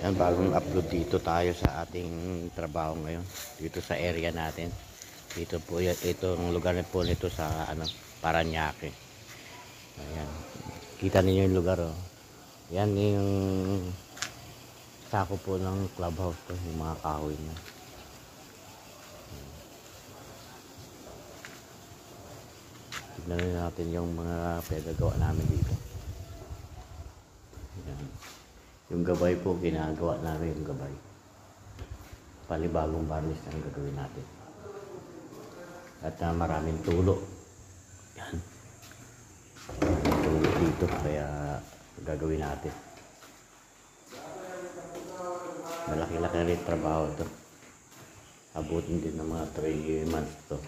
Yan, bagong upload dito tayo sa ating trabaho ngayon. Dito sa area natin. Dito po yan, itong lugar po nito sa Parañaque. Ayan. Kita niyo yung lugar, oh. Yan yung sako po ng clubhouse to, yung mga kahoy na. Tignan natin yung mga pinagawa namin dito. Ayan. Yung gabay po, ginagawa namin yung gabay. Palibagong varnish ang gagawin natin. At maraming tulo. Yan. Maraming tulo dito, kaya gagawin natin. Malaki-laki rin trabaho ito. Abutin din ng mga 3 months to.